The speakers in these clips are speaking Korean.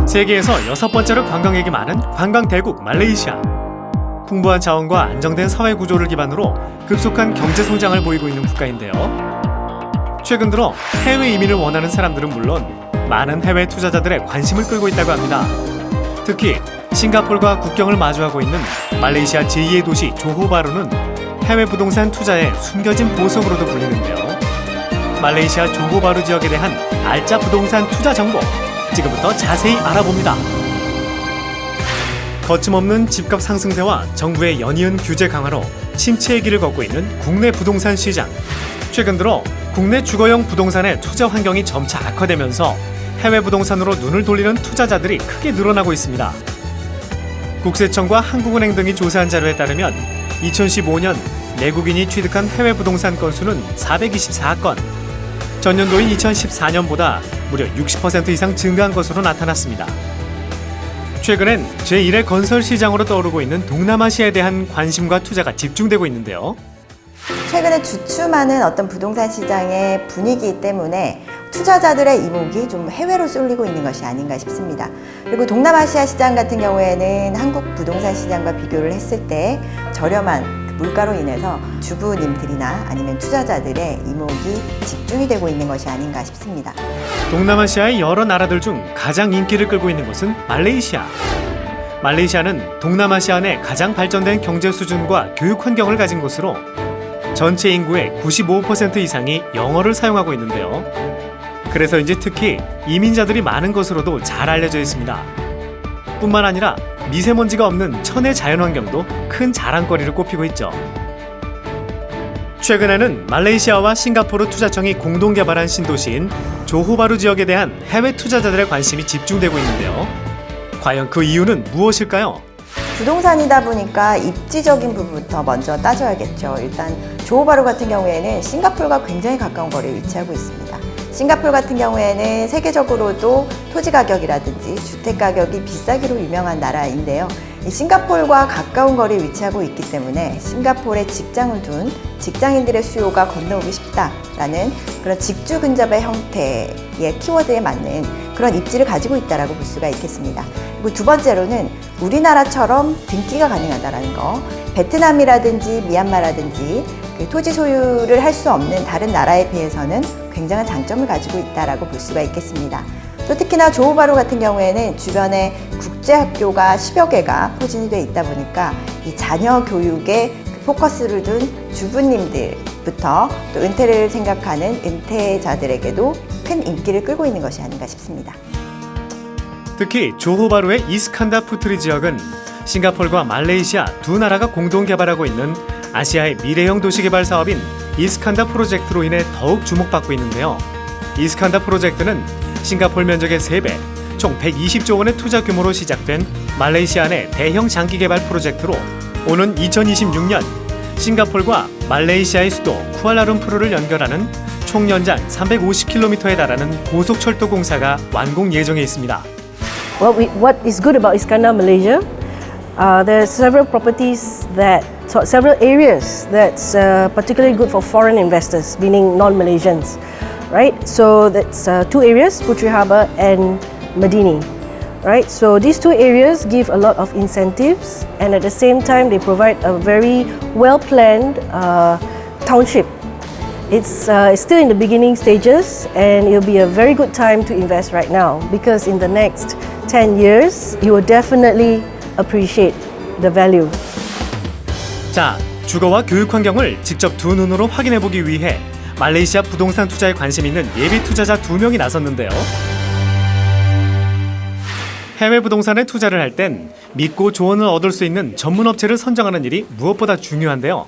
세계에서 6번째로 관광객이 많은 관광대국 말레이시아. 풍부한 자원과 안정된 사회 구조를 기반으로 급속한 경제 성장을 보이고 있는 국가인데요. 최근 들어 해외 이민을 원하는 사람들은 물론 많은 해외 투자자들의 관심을 끌고 있다고 합니다. 특히 싱가포르와 국경을 마주하고 있는 말레이시아 제2의 도시 조호바루는 해외 부동산 투자의 숨겨진 보석으로도 불리는데요. 말레이시아 조호바루 지역에 대한 알짜 부동산 투자 정보 지금부터 자세히 알아봅니다. 거침없는 집값 상승세와 정부의 연이은 규제 강화로 침체의 길을 걷고 있는 국내 부동산 시장. 최근 들어 국내 주거용 부동산의 투자 환경이 점차 악화되면서 해외 부동산으로 눈을 돌리는 투자자들이 크게 늘어나고 있습니다. 국세청과 한국은행 등이 조사한 자료에 따르면 2015년 내국인이 취득한 해외 부동산 건수는 424건, 전년도인 2014년보다 무려 60% 이상 증가한 것으로 나타났습니다. 최근엔 제1의 건설 시장으로 떠오르고 있는 동남아시아에 대한 관심과 투자가 집중되고 있는데요. 최근에 주춤하는 어떤 부동산 시장의 분위기 때문에 투자자들의 이목이 좀 해외로 쏠리고 있는 것이 아닌가 싶습니다. 그리고 동남아시아 시장 같은 경우에는 한국 부동산 시장과 비교를 했을 때 저렴한 물가로 인해서 주부님들이나 아니면 투자자들의 이목이 집중이 되고 있는 것이 아닌가 싶습니다. 동남아시아의 여러 나라들 중 가장 인기를 끌고 있는 곳은 말레이시아. 말레이시아는 동남아시아 내 가장 발전된 경제 수준과 교육 환경을 가진 곳으로 전체 인구의 95% 이상이 영어를 사용하고 있는데요. 그래서인지 특히 이민자들이 많은 것으로도 잘 알려져 있습니다. 뿐만 아니라 미세먼지가 없는 천혜 자연환경도 큰 자랑거리를 꼽히고 있죠. 최근에는 말레이시아와 싱가포르 투자청이 공동 개발한 신도시인 조호바루 지역에 대한 해외 투자자들의 관심이 집중되고 있는데요. 과연 그 이유는 무엇일까요? 부동산이다 보니까 입지적인 부분부터 먼저 따져야겠죠. 일단 조호바루 같은 경우에는 싱가포르가 굉장히 가까운 거리에 위치하고 있습니다. 싱가포르 같은 경우에는 세계적으로도 토지 가격이라든지 주택 가격이 비싸기로 유명한 나라인데요. 이 싱가포르와 가까운 거리에 위치하고 있기 때문에 싱가포르에 직장을 둔 직장인들의 수요가 건너오기 쉽다라는 그런 직주 근접의 형태의 키워드에 맞는 그런 입지를 가지고 있다고 볼 수가 있겠습니다. 그리고 두 번째로는 우리나라처럼 등기가 가능하다는 거, 베트남이라든지 미얀마라든지 토지 소유를 할 수 없는 다른 나라에 비해서는 굉장한 장점을 가지고 있다고 볼 수가 있겠습니다. 또 특히나 조호바루 같은 경우에는 주변에 국제학교가 10여 개가 포진이 되어 있다 보니까 이 자녀 교육에 포커스를 둔 주부님들부터 또 은퇴를 생각하는 은퇴자들에게도 큰 인기를 끌고 있는 것이 아닌가 싶습니다. 특히 조호바루의 이스칸다 푸트리 지역은 싱가포르와 말레이시아 두 나라가 공동 개발하고 있는 아시아의 미래형 도시개발 사업인 이스칸다 프로젝트로 인해 더욱 주목받고 있는데요. 이스칸다 프로젝트는 싱가포르 면적의 3배, 총 120조 원의 투자 규모로 시작된 말레이시아 내 대형 장기 개발 프로젝트로 오는 2026년 싱가포르와 말레이시아의 수도 쿠알라룸푸르를 연결하는 총 연장 350km에 달하는 고속철도 공사가 완공 예정에 있습니다. What is good about Iskandar, Malaysia? There are several several areas that's particularly good for foreign investors, meaning non-Malaysians, right? So that's two areas, Puteri Harbour and Medini, right? So these two areas give a lot of incentives, and at the same time they provide a very well-planned township. It's still in the beginning stages, and it'll be a very good time to invest right now because in the next 10 years, you will definitely appreciate the value. 자, 주거와 교육 환경을 직접 두 눈으로 확인해 보기 위해 말레이시아 부동산 투자에 관심 있는 예비 투자자 2명이 나섰는데요. 해외 부동산에 투자를 할 땐 믿고 조언을 얻을 수 있는 전문 업체를 선정하는 일이 무엇보다 중요한데요.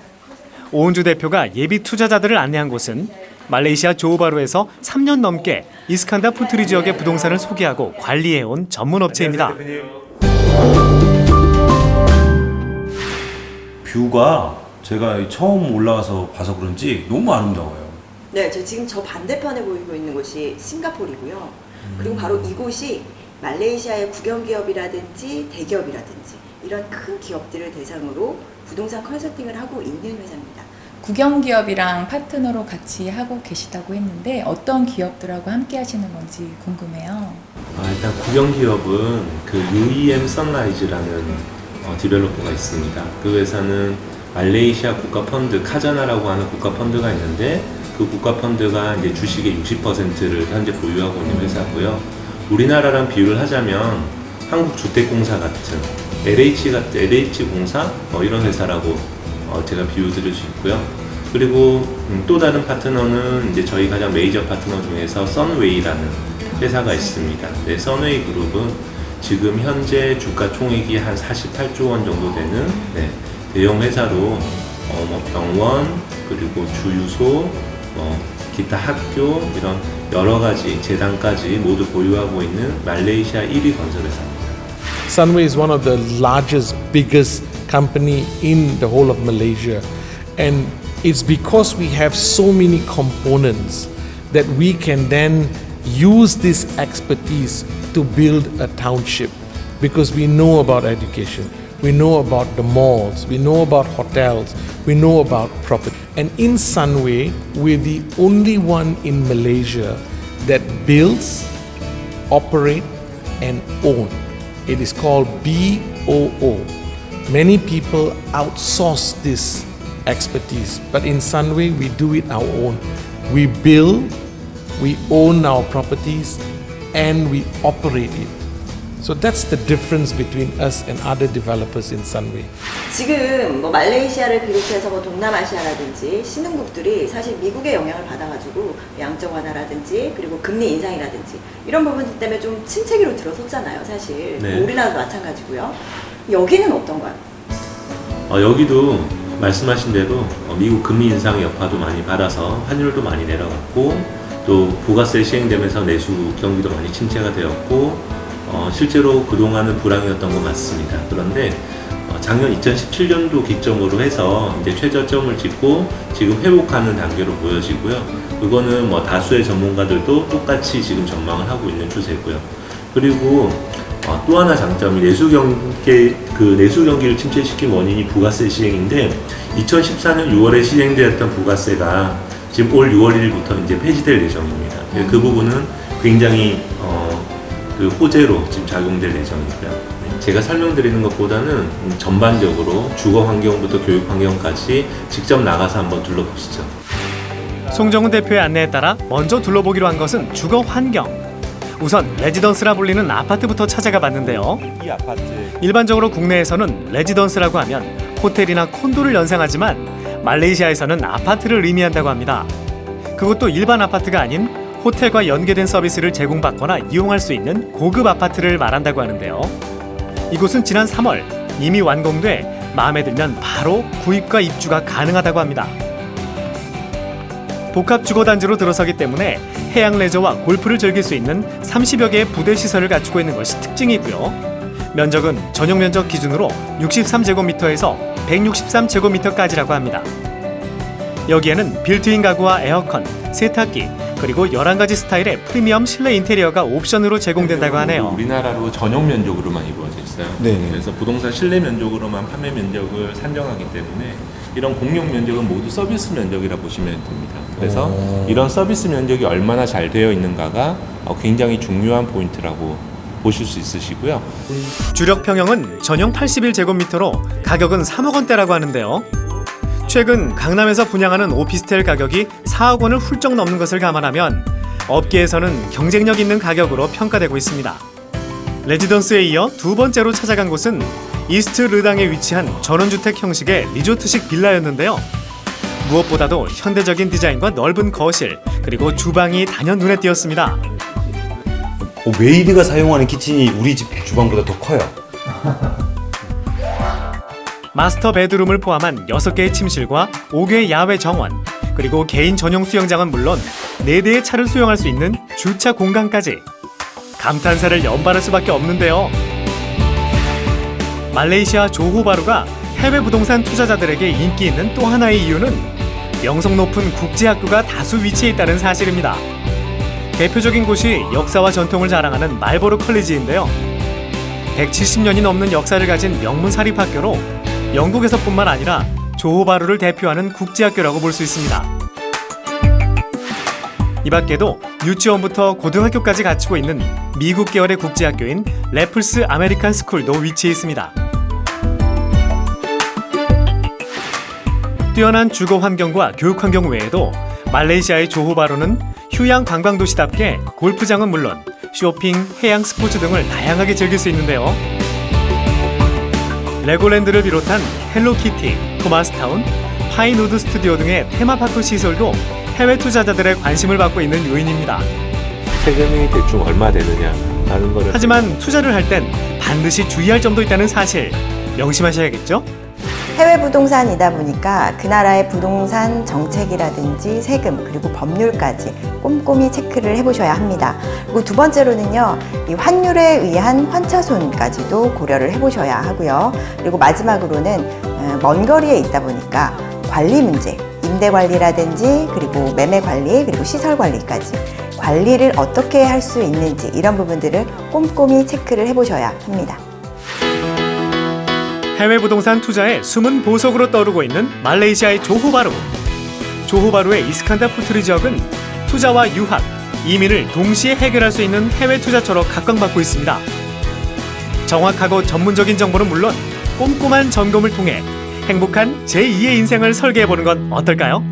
오은주 대표가 예비 투자자들을 안내한 곳은 말레이시아 조호바루에서 3년 넘게 이스칸다 푸트리 지역의 부동산을 소개하고 관리해온 전문 업체입니다. 뷰가 제가 처음 올라가서 봐서 그런지 너무 아름다워요. 네, 지금 저 반대편에 보이고 있는 곳이 싱가포르이고요. 그리고 바로 이곳이 말레이시아의 국영기업이라든지 대기업이라든지 이런 큰 기업들을 대상으로 부동산 컨설팅을 하고 있는 회사입니다. 국영기업이랑 파트너로 같이 하고 계시다고 했는데 어떤 기업들하고 함께 하시는 건지 궁금해요. 일단 국영기업은 그 UEM 선라이즈라는 디벨로퍼가 있습니다. 그 회사는 말레이시아 국가펀드 카자나라고 하는 국가펀드가 있는데 그 국가펀드가 이제 주식의 60%를 현재 보유하고 있는 회사고요. 우리나라랑 비유를 하자면 한국주택공사 같은 LH공사 이런 회사라고 제가 비유드릴 수 있고요. 그리고 또 다른 파트너는 이제 저희 가장 메이저 파트너 중에서 선웨이라는 회사가 있습니다. 네, 선웨이 그룹은 지금 현재 주가 총액이 한 48조 원 정도 되는 대형 회사로 병원 그리고 주유소 기타 학교 이런 여러 가지 재단까지 모두 보유하고 있는 말레이시아 1위 건설회사입니다. Sunway is one of the largest, biggest company in the whole of Malaysia, and it's because we have so many components that we can then use this expertise to build a township, because we know about education, we know about the malls, we know about hotels, we know about property. And in Sunway, we're the only one in Malaysia that builds, operate and own. It is called BOO. Many people outsource this expertise, but in Sunway we do it our own. We build, we own our properties, and we operate it. So that's the difference between us and other developers in Sunway. 지금 뭐 말레이시아를 비롯해서 뭐 동남아시아라든지 신흥국들이 사실 미국의 영향을 받아가지고 양적 완화라든지 그리고 금리 인상이라든지 이런 부분들 때문에 좀 침체기로 들어섰잖아요, 사실. 네. 우리나라도 마찬가지고요. 여기는 어떤가요? 여기도 말씀하신 대로 미국 금리 인상 여파도 많이 받아서 환율도 많이 내려갔고 또 부가세 시행되면서 내수 경기도 많이 침체가 되었고 실제로 그동안은 불황이었던 건 맞습니다. 그런데 작년 2017년도 기점으로 해서 이제 최저점을 찍고 지금 회복하는 단계로 보여지고요. 그거는 뭐 다수의 전문가들도 똑같이 지금 전망을 하고 있는 추세고요. 그리고 또 하나 장점이 내수 경기를 침체시킨 원인이 부가세 시행인데 2014년 6월에 시행되었던 부가세가 지금 올 6월 1일부터 이제 폐지될 예정입니다. 그 부분은 굉장히 그 호재로 지금 작용될 예정이고요. 제가 설명드리는 것보다는 전반적으로 주거 환경부터 교육 환경까지 직접 나가서 한번 둘러보시죠. 송정훈 대표의 안내에 따라 먼저 둘러보기로 한 것은 주거 환경. 우선 레지던스라 불리는 아파트부터 찾아가 봤는데요. 이 아파트 일반적으로 국내에서는 레지던스라고 하면 호텔이나 콘도를 연상하지만 말레이시아에서는 아파트를 의미한다고 합니다. 그것도 일반 아파트가 아닌 호텔과 연계된 서비스를 제공받거나 이용할 수 있는 고급 아파트를 말한다고 하는데요. 이곳은 지난 3월 이미 완공돼 마음에 들면 바로 구입과 입주가 가능하다고 합니다. 복합 주거단지로 들어서기 때문에 해양 레저와 골프를 즐길 수 있는 30여 개의 부대 시설을 갖추고 있는 것이 특징이고요. 면적은 전용 면적 기준으로 63제곱미터에서 163제곱미터까지라고 합니다. 여기에는 빌트인 가구와 에어컨, 세탁기, 그리고 11가지 스타일의 프리미엄 실내 인테리어가 옵션으로 제공된다고 하네요. 우리나라로 전용 면적으로만 이루어져 있어요. 네네. 그래서 부동산 실내 면적으로만 판매 면적을 산정하기 때문에 이런 공용 면적은 모두 서비스 면적이라 보시면 됩니다. 그래서 이런 서비스 면적이 얼마나 잘 되어 있는가가 굉장히 중요한 포인트라고 보실 수 있으시고요. 주력 평형은 전용 81제곱미터로 가격은 3억 원대라고 하는데요. 최근 강남에서 분양하는 오피스텔 가격이 4억 원을 훌쩍 넘는 것을 감안하면 업계에서는 경쟁력 있는 가격으로 평가되고 있습니다. 레지던스에 이어 두 번째로 찾아간 곳은 이스트 르당에 위치한 전원주택 형식의 리조트식 빌라였는데요. 무엇보다도 현대적인 디자인과 넓은 거실, 그리고 주방이 단연 눈에 띄었습니다. 메이드가 사용하는 키친이 우리 집 주방보다 더 커요. 마스터 베드룸을 포함한 6개의 침실과 5개의 야외 정원, 그리고 개인 전용 수영장은 물론 4대의 차를 수용할 수 있는 주차 공간까지. 감탄사를 연발할 수밖에 없는데요. 말레이시아 조호바루가 해외 부동산 투자자들에게 인기 있는 또 하나의 이유는 명성 높은 국제학교가 다수 위치해 있다는 사실입니다. 대표적인 곳이 역사와 전통을 자랑하는 말보로 컬리지인데요. 170년이 넘는 역사를 가진 명문 사립학교로 영국에서뿐만 아니라 조호바루를 대표하는 국제학교라고 볼 수 있습니다. 이 밖에도 유치원부터 고등학교까지 갖추고 있는 미국 계열의 국제학교인 래플스 아메리칸 스쿨도 위치해 있습니다. 뛰어난 주거 환경과 교육 환경 외에도 말레이시아의 조호바루는 휴양 관광 도시답게 골프장은 물론 쇼핑, 해양 스포츠 등을 다양하게 즐길 수 있는데요. 레고랜드를 비롯한 헬로키티, 토마스타운, 파인우드 스튜디오 등의 테마파크 시설도 해외 투자자들의 관심을 받고 있는 요인입니다. 세금이 대충 얼마 되느냐라는 거를 하지만 투자를 할 땐 반드시 주의할 점도 있다는 사실 명심하셔야겠죠? 해외 부동산이다 보니까 그 나라의 부동산 정책이라든지 세금 그리고 법률까지 꼼꼼히 체크를 해보셔야 합니다. 그리고 두 번째로는요, 이 환율에 의한 환차손까지도 고려를 해보셔야 하고요. 그리고 마지막으로는 먼 거리에 있다 보니까 관리 문제, 임대 관리라든지 그리고 매매 관리 그리고 시설 관리까지 관리를 어떻게 할 수 있는지 이런 부분들을 꼼꼼히 체크를 해보셔야 합니다. 해외 부동산 투자의 숨은 보석으로 떠오르고 있는 말레이시아의 조호바루. 조호바루의 이스칸다 푸트리 지역은 투자와 유학, 이민을 동시에 해결할 수 있는 해외 투자처로 각광받고 있습니다. 정확하고 전문적인 정보는 물론 꼼꼼한 점검을 통해 행복한 제2의 인생을 설계해보는 건 어떨까요?